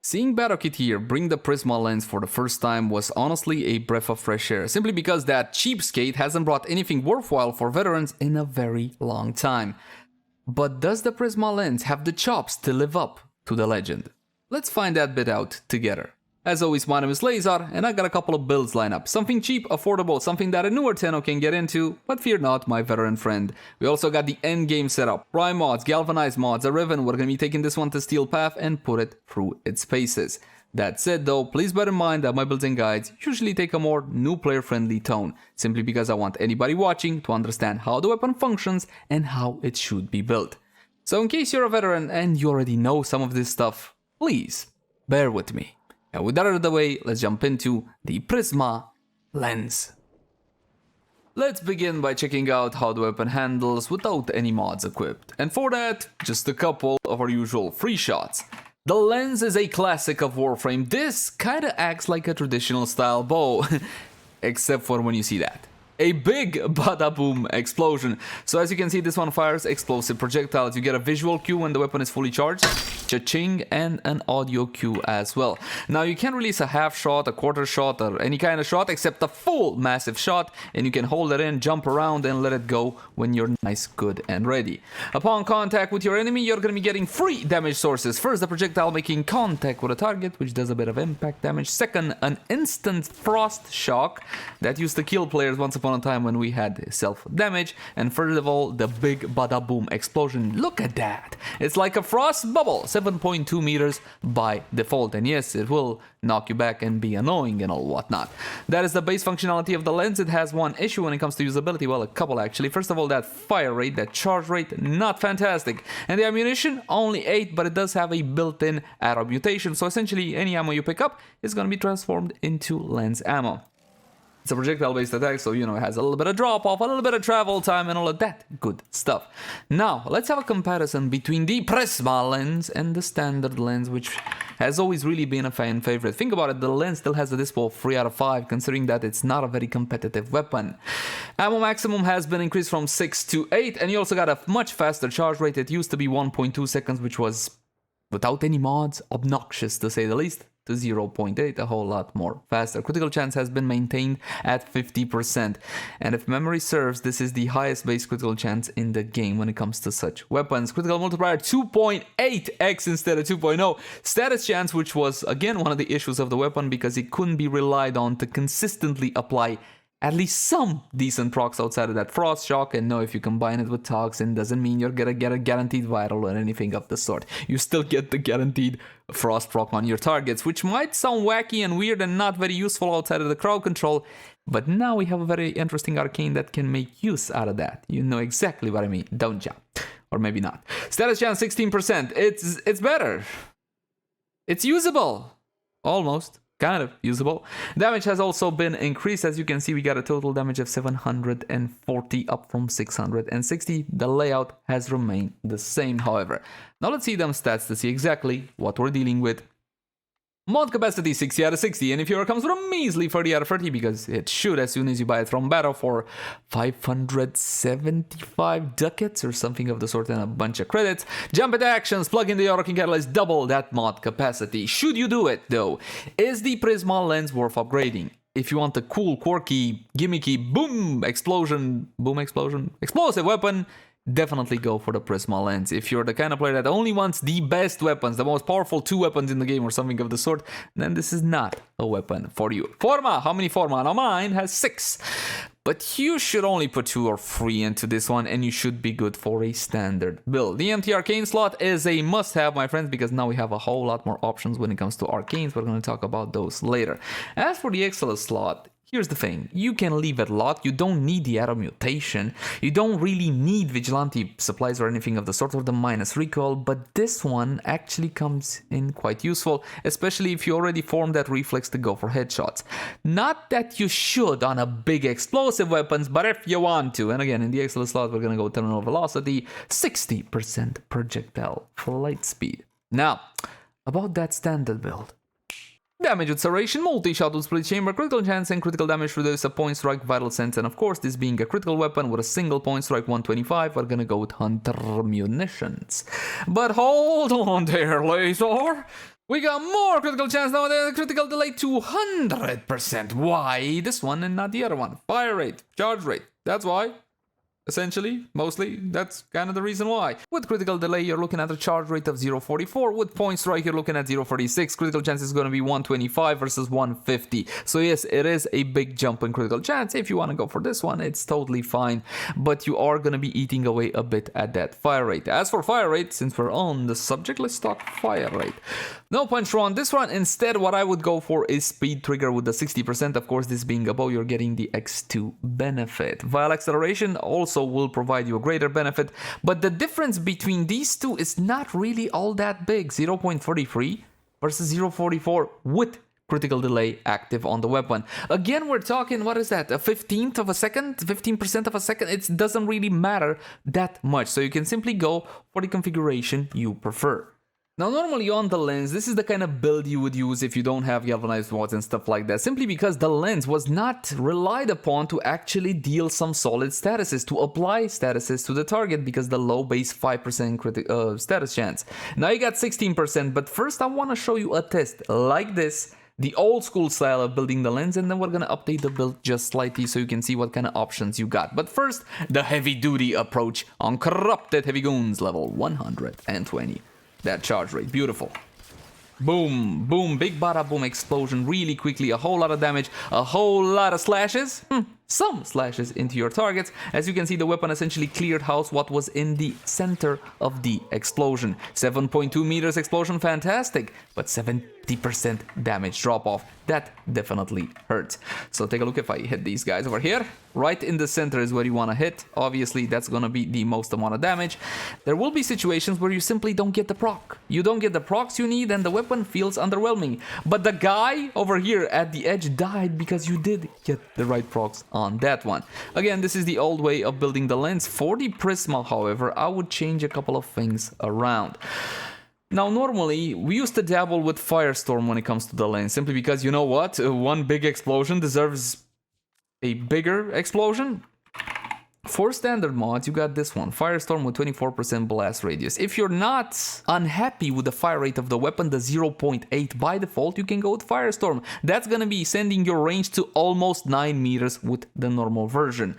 Seeing Baro Ki'teer bring the Prisma Lenz for the first time was honestly a breath of fresh air, simply because that cheapskate hasn't brought anything worthwhile for veterans in a very long time. But does the Prisma Lenz have the chops to live up to the legend? Let's find that bit out together. As always, my name is Leyzar, and I got a couple of builds lined up. Something cheap, affordable, something that a newer Tenno can get into, but fear not, my veteran friend. We also got the Endgame setup, Prime mods, Galvanized mods, a Riven. We're gonna be taking this one to Steel Path and put it through its paces. That said though, please bear in mind that my builds and guides usually take a more new player friendly tone, simply because I want anybody watching to understand how the weapon functions and how it should be built. So in case you're a veteran and you already know some of this stuff, please bear with me. And with that out of the way, let's jump into the Prisma Lenz. Let's begin by checking out how the weapon handles without any mods equipped. And for that, just a couple of our usual free shots. The Lenz is a classic of Warframe. This kinda acts like a traditional style bow, except for when you see that. A big bada boom explosion. So as you can see, this one fires explosive projectiles. You get a visual cue when the weapon is fully charged, cha-ching, and an audio cue as well. Now you can release a half shot, a quarter shot, or any kind of shot except a full massive shot, and you can hold it in, jump around, and let it go when you're nice, good, and ready. Upon contact with your enemy, you're gonna be getting 3 damage sources. First, the projectile making contact with a target, which does a bit of impact damage. Second, an instant frost shock that used to kill players once upon a time when we had self-damage. And third of all, the big bada boom explosion. Look at that! It's like a frost bubble, 7.2 meters by default, and yes, it will knock you back and be annoying and all whatnot. That is the base functionality of the Lenz. It has one issue when it comes to usability, well, a couple actually. First of all, that fire rate, that charge rate, not fantastic. And the ammunition, only 8, but it does have a built-in arrow mutation, so essentially any ammo you pick up is going to be transformed into Lenz ammo. It's a projectile-based attack, so, you know, it has a little bit of drop-off, a little bit of travel time, and all of that good stuff. Now, let's have a comparison between the Prisma Lenz and the standard Lenz, which has always really been a fan favorite. Think about it, the Lenz still has a dispo of 3 out of 5, considering that it's not a very competitive weapon. Ammo maximum has been increased from 6 to 8, and you also got a much faster charge rate. It used to be 1.2 seconds, which was, without any mods, obnoxious to say the least, to 0.8, a whole lot more faster. Critical chance has been maintained at 50%, and if memory serves, this is the highest base critical chance in the game when it comes to such weapons. Critical multiplier 2.8x instead of 2.0. Status chance, which was again one of the issues of the weapon because it couldn't be relied on to consistently apply at least some decent procs outside of that frost shock. And no, if you combine it with toxin, doesn't mean you're gonna get a guaranteed viral or anything of the sort. You still get the guaranteed frost proc on your targets, which might sound wacky and weird and not very useful outside of the crowd control, but now we have a very interesting arcane that can make use out of that. You know exactly what I mean, don't you? Or maybe not. Status chance 16%. It's better. It's usable. Almost. Kind of usable. Damage has also been increased. As you can see, we got a total damage of 740 up from 660. The layout has remained the same, however. Now let's see them stats to see exactly what we're dealing with. Mod capacity 60 out of 60, and if your comes with a measly 30 out of 30, because it should as soon as you buy it from Baro for 575 ducats or something of the sort, and a bunch of credits. Jump into actions, plug in the Arcane catalyst, double that mod capacity. Should you do it though? Is the Prisma Lenz worth upgrading? If you want a cool, quirky, gimmicky, explosive weapon, definitely go for the Prisma Lenz. If you're the kind of player that only wants the best weapons, the most powerful 2 weapons in the game or something of the sort, then this is not a weapon for you. Forma, how many Forma? Now mine has 6. But you should only put 2 or 3 into this one, and you should be good for a standard build. The empty Arcane slot is a must-have, my friends, because now we have a whole lot more options when it comes to Arcanes. We're going to talk about those later. As for the Excellent slot, here's the thing, you can leave it locked, you don't need the arrow mutation, you don't really need vigilante supplies or anything of the sort, or the minus recoil, but this one actually comes in quite useful, especially if you already formed that reflex to go for headshots. Not that you should on a big explosive weapons, but if you want to. And again, in the excellent slot, we're gonna go terminal velocity, 60% projectile flight speed. Now, about that standard build. Damage with Serration, multi-shot with split chamber, critical chance and critical damage reduce a point strike, vital sense, and of course this being a critical weapon with a single point strike 125, we're gonna go with Hunter munitions. But hold on there, Leyzar! We got more critical chance now, the critical delay 200%. Why this one and not the other one? Fire rate, charge rate, that's why. Essentially, mostly, that's kind of the reason why. With critical delay, you're looking at a charge rate of 0.44. With point strike, you're looking at 0.46. Critical chance is going to be 125 versus 150. So yes, it is a big jump in critical chance. If you want to go for this one, it's totally fine. But you are going to be eating away a bit at that fire rate. As for fire rate, since we're on the subject, let's talk fire rate. No punch run. This one, instead, what I would go for is speed trigger with the 60%. Of course, this being a bow, you're getting the X2 benefit. Vial acceleration also will provide you a greater benefit, but the difference between these two is not really all that big. 0.33 versus 0.44 with critical delay active on the weapon. Again, we're talking, what is that, a 15th of a second, 15% of a second? It doesn't really matter that much, so you can simply go for the configuration you prefer. Now, normally on the lens, this is the kind of build you would use if you don't have galvanized mods and stuff like that, simply because the lens was not relied upon to actually deal some solid statuses, to apply statuses to the target, because the low base 5% status chance. Now you got 16%, but first I want to show you a test like this, the old school style of building the lens, and then we're going to update the build just slightly so you can see what kind of options you got. But first, the heavy duty approach on Corrupted Heavy Goons level 120. That charge rate, beautiful. Boom, boom, big bada boom explosion really quickly, a whole lot of damage, a whole lot of slashes, some slashes into your targets. As you can see, the weapon essentially cleared house what was in the center of the explosion. 7.2 meters explosion, fantastic, but 70% damage drop off. That definitely hurts. So take a look if I hit these guys over here. Right in the center is where you want to hit. Obviously, that's going to be the most amount of damage. There will be situations where you simply don't get the proc. You don't get the procs you need and the weapon feels underwhelming. But the guy over here at the edge died because you did get the right procs on that one. Again, this is the old way of building the lens. For the Prisma, however, I would change a couple of things around. Now, normally, we used to dabble with Firestorm when it comes to the lens, simply because, you know what, one big explosion deserves a bigger explosion. For standard mods, you got this one, Firestorm with 24% blast radius. If you're not unhappy with the fire rate of the weapon, the 0.8 by default, you can go with Firestorm. That's gonna be sending your range to almost 9 meters with the normal version.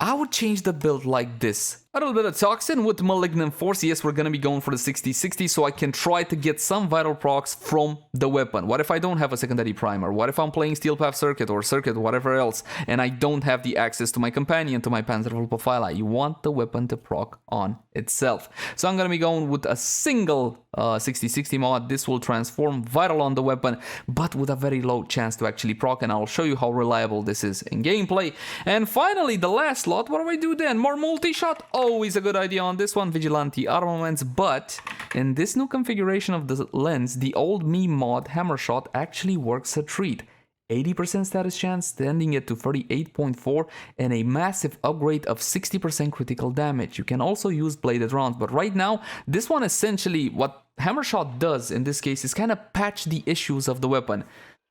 I would change the build like this. A little bit of Toxin with Malignant Force. Yes, we're gonna be going for the 60-60, so I can try to get some vital procs from the weapon. What if I don't have a secondary primer? What if I'm playing Steel Path Circuit or Circuit, whatever else, and I don't have the access to my companion, to my Panzerful Profile? You want the weapon to proc on itself. So I'm gonna be going with a single 60-60 mod. This will transform vital on the weapon, but with a very low chance to actually proc, and I'll show you how reliable this is in gameplay. And finally, the last slot, what do I do then? More multi-shot? Always a good idea on this one, Vigilante Armaments, but in this new configuration of the lens, the old meme mod Hammer Shot actually works a treat. 80% status chance, sending it to 38.4, and a massive upgrade of 60% critical damage. You can also use bladed rounds, but right now, this one essentially, what Hammer Shot does in this case is kind of patch the issues of the weapon,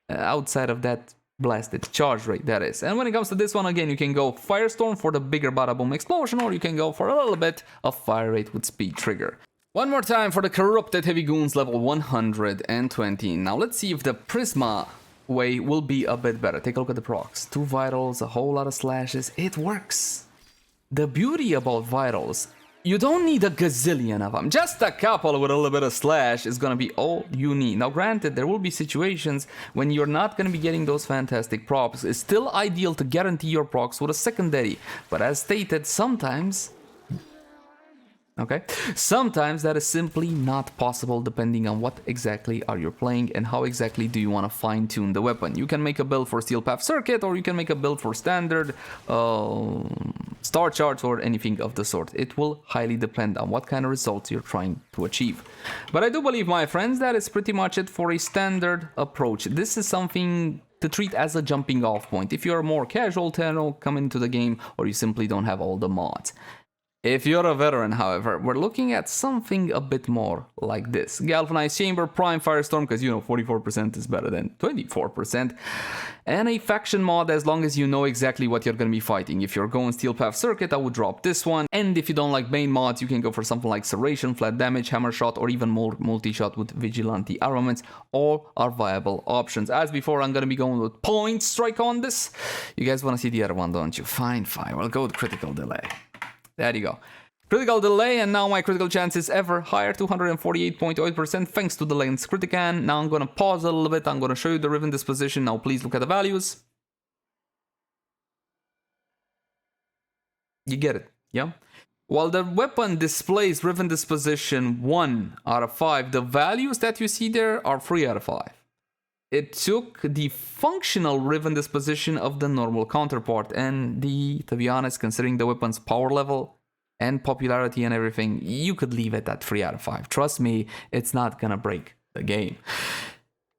outside of that blasted charge rate, that is. And when it comes to this one, again, you can go Firestorm for the bigger bada boom explosion, or you can go for a little bit of fire rate with speed trigger. One more time for the Corrupted Heavy Goons level 120. Now let's see if the Prisma way will be a bit better. Take a look at the procs. 2 vitals, a whole lot of slashes. It works. The beauty about vitals, you don't need a gazillion of them. Just a couple with a little bit of slash is gonna be all you need. Now granted, there will be situations when you're not gonna be getting those fantastic procs. It's still ideal to guarantee your procs with a secondary, but as stated, sometimes that is simply not possible depending on what exactly are you playing and how exactly do you want to fine-tune the weapon. You can make a build for Steel Path Circuit, or you can make a build for standard star charts or anything of the sort. It will highly depend on what kind of results you're trying to achieve. But I do believe, my friends, that is pretty much it for a standard approach. This is something to treat as a jumping off point if you're a more casual Tenno coming into the game, or you simply don't have all the mods. If you're a veteran, however, we're looking at something a bit more like this. Galvanized Chamber, Primed Firestorm, because 44% is better than 24%. And a faction mod, as long as you know exactly what you're going to be fighting. If you're going Steel Path Circuit, I would drop this one. And if you don't like Bane mods, you can go for something like Serration, Flat Damage, Hammer Shot, or even more multi-shot with Vigilante armaments. All are viable options. As before, I'm going to be going with Point Strike on this. You guys want to see the other one, don't you? Fine. We'll go with Critical Delay. There you go. Critical delay, and now my critical chance is ever higher, 248.8% thanks to the Lenz Critican. Now I'm going to pause a little bit. I'm going to show you the Riven disposition. Now please look at the values. You get it, yeah? While the weapon displays Riven disposition 1 out of 5, the values that you see there are 3 out of 5. It took the functional Riven disposition of the normal counterpart, and to be honest, considering the weapon's power level and popularity and everything, you could leave it at 3 out of 5. Trust me, it's not gonna break the game.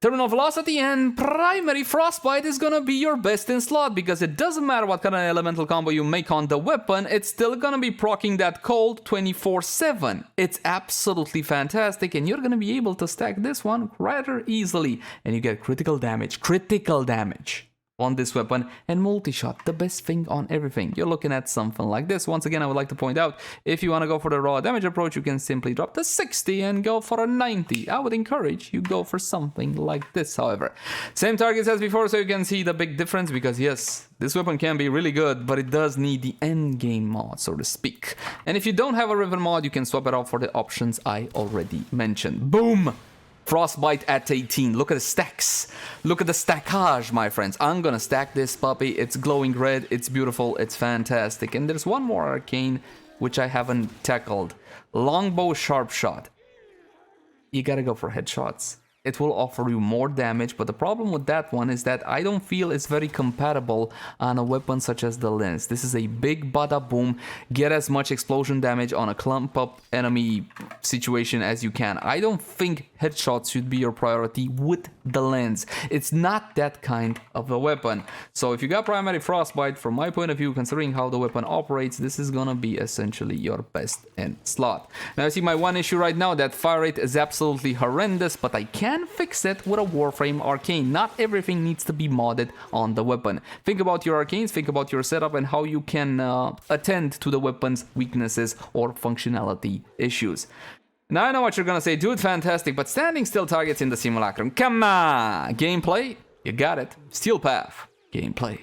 Terminal Velocity and Primary Frostbite is gonna be your best in slot, because it doesn't matter what kind of elemental combo you make on the weapon, it's still gonna be proccing that cold 24/7. It's absolutely fantastic, and you're gonna be able to stack this one rather easily, and you get critical damage on this weapon, and multi-shot, the best thing on everything. You're looking at something like this. Once again, I would like to point out, if you want to go for the raw damage approach, you can simply drop the 60 and go for a 90. I would encourage you go for something like this, however. Same targets as before, so you can see the big difference, because yes, this weapon can be really good, but it does need the endgame mod, so to speak. And if you don't have a Riven mod, you can swap it out for the options I already mentioned. Boom! Frostbite at 18. Look at the stacks. Look at the stackage, my friends. I'm gonna stack this puppy. It's glowing red. It's beautiful. It's fantastic. And there's one more arcane which I haven't tackled. Longbow Sharp Shot. You gotta go for headshots. It will offer you more damage, but the problem with that one is that I don't feel it's very compatible on a weapon such as the Lenz. This is a big bada boom, get as much explosion damage on a clump up enemy situation as you can. I don't think headshots should be your priority with the Lenz. It's not that kind of a weapon. So if you got Primary Frostbite, from my point of view, considering how the weapon operates, this is gonna be essentially your best in slot. Now I see my one issue right now, that fire rate is absolutely horrendous, but I can fix it with a Warframe Arcane. Not everything needs to be modded on the weapon. Think about your arcanes, think about your setup, and how you can attend to the weapon's weaknesses or functionality issues. Now I know what you're gonna say, dude, fantastic, but standing still targets in the simulacrum. Come on! Gameplay? You got it. Steel Path. Gameplay.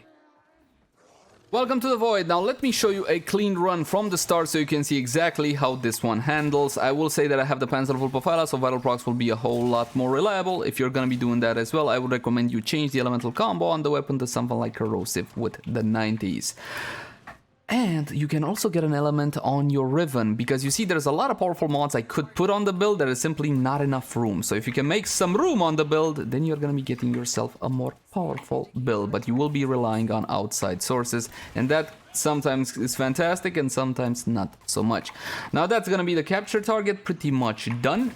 Welcome to the Void. Now let me show you a clean run from the start so you can see exactly how this one handles. I will say that I have the Panzerwolf Profile, so Vital Procs will be a whole lot more reliable. If you're gonna be doing that as well, I would recommend you change the elemental combo on the weapon to something like Corrosive with the 90s. And you can also get an element on your Riven, because you see there's a lot of powerful mods I could put on the build. There is simply not enough room. So if you can make some room on the build, then you're going to be getting yourself a more powerful build. But you will be relying on outside sources, and that sometimes is fantastic and sometimes not so much. Now that's going to be the capture target pretty much done.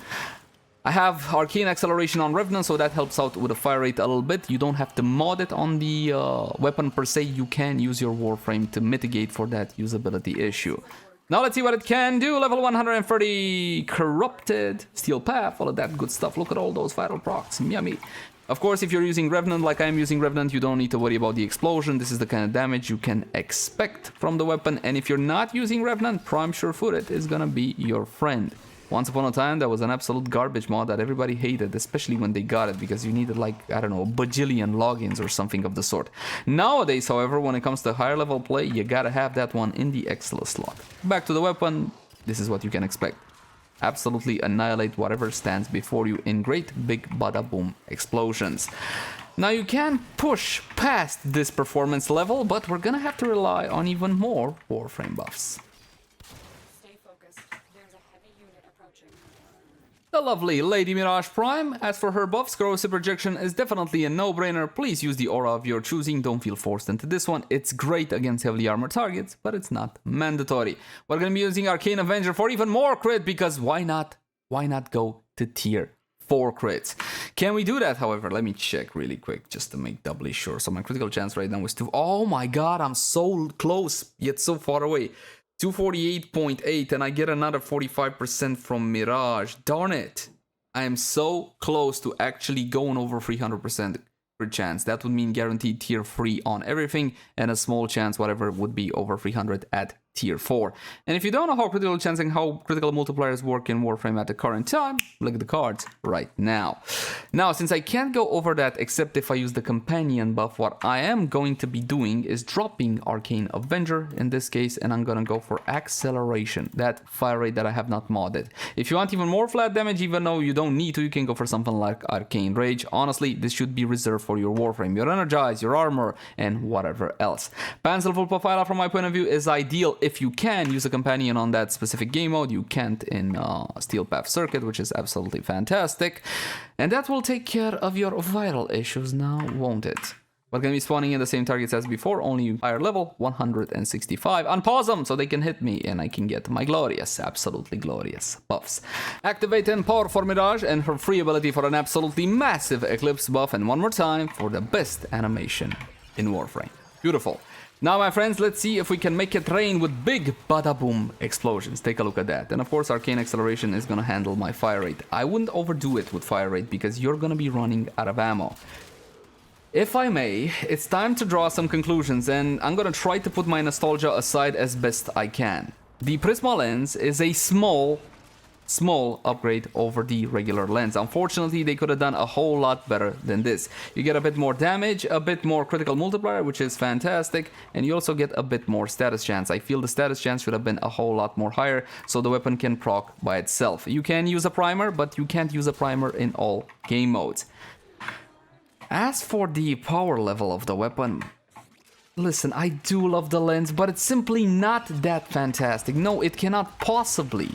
I have Arcane Acceleration on Revenant, so that helps out with the fire rate a little bit. You don't have to mod it on the weapon per se. You can use your Warframe to mitigate for that usability issue. Now let's see what it can do. Level 130, Corrupted, Steel Path, all of that good stuff. Look at all those vital procs, yummy. Of course, if you're using Revenant like I'm using Revenant, you don't need to worry about the explosion. This is the kind of damage you can expect from the weapon. And if you're not using Revenant, Prime Sure-Footed is gonna be your friend. Once upon a time, that was an absolute garbage mod that everybody hated, especially when they got it, because you needed like, I don't know, a bajillion logins or something of the sort. Nowadays, however, when it comes to higher level play, you gotta have that one in the Excella slot. Back to the weapon, this is what you can expect. Absolutely annihilate whatever stands before you in great big bada boom explosions. Now you can push past this performance level, but we're gonna have to rely on even more Warframe buffs. The lovely Lady Mirage Prime. As for her buffs, Corrosive Projection is definitely a no-brainer. Please use the aura of your choosing, don't feel forced into this one. It's great against heavily armored targets, but it's not mandatory. We're gonna be using Arcane Avenger for even more crit, because why not? Why not go to tier 4 crits? Can we do that, however? Let me check really quick, just to make doubly sure. So my critical chance right now is 2. Oh my god, I'm so close, yet so far away. 248.8, and I get another 45% from Mirage. Darn it. I am so close to actually going over 300% crit chance. That would mean guaranteed tier 3 on everything, and a small chance whatever would be over 300 at tier 4. And if you don't know how critical chancing, how critical multipliers work in Warframe at the current time, look at the cards right now. Now, since I can't go over that except if I use the companion buff, what I am going to be doing is dropping Arcane Avenger in this case, and I'm gonna go for acceleration, that fire rate that I have not modded. If you want even more flat damage, even though you don't need to, you can go for something like Arcane Rage. Honestly, this should be reserved for your Warframe, your Energize, your Armor, and whatever else. Pencil full profile from my point of view is ideal if you can use a companion on that specific game mode. You can't in Steel Path Circuit, which is absolutely fantastic. And that will take care of your viral issues now, won't it? We're going to be spawning in the same targets as before, only higher level, 165. Unpause them so they can hit me and I can get my glorious, absolutely glorious buffs. Activate and power for Mirage and her free ability for an absolutely massive Eclipse buff. And one more time for the best animation in Warframe. Beautiful. Now, my friends, let's see if we can make it rain with big bada-boom explosions. Take a look at that. And of course, Arcane Acceleration is going to handle my fire rate. I wouldn't overdo it with fire rate because you're going to be running out of ammo. If I may, it's time to draw some conclusions, and I'm going to try to put my nostalgia aside as best I can. The Prisma Lenz is a small upgrade over the regular lens. Unfortunately, they could have done a whole lot better than this. You get a bit more damage, a bit more critical multiplier, which is fantastic, and you also get a bit more status chance. I feel the status chance should have been a whole lot more higher, so the weapon can proc by itself. You can use a primer, but you can't use a primer in all game modes. As for the power level of the weapon, listen, I do love the lens, but it's simply not that fantastic. No, it cannot possibly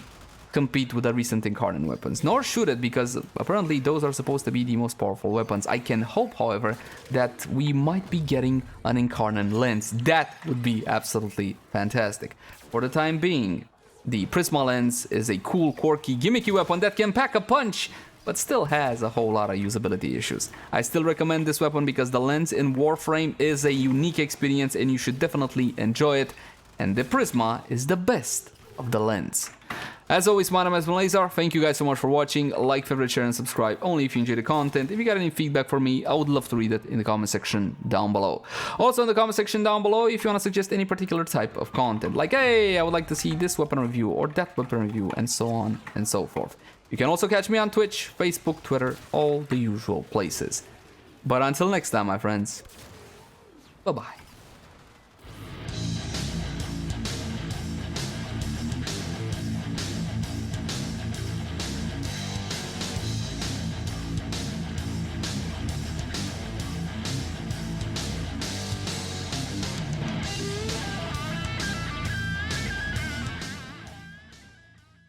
compete with the recent Incarnon weapons, nor should it, because apparently those are supposed to be the most powerful weapons. I can hope, however, that we might be getting an Incarnon Lenz. That would be absolutely fantastic. For the time being, the Prisma Lenz is a cool, quirky, gimmicky weapon that can pack a punch, but still has a whole lot of usability issues. I still recommend this weapon because the lens in Warframe is a unique experience and you should definitely enjoy it, and the Prisma is the best of the lens. As always, my name has been Laser. Thank you guys so much for watching. Like, favorite, share, and subscribe only if you enjoy the content. If you got any feedback for me, I would love to read it in the comment section down below. Also in the comment section down below, if you want to suggest any particular type of content, like, hey, I would like to see this weapon review or that weapon review, and so on and so forth. You can also catch me on Twitch, Facebook, Twitter, all the usual places. But until next time, my friends, bye-bye.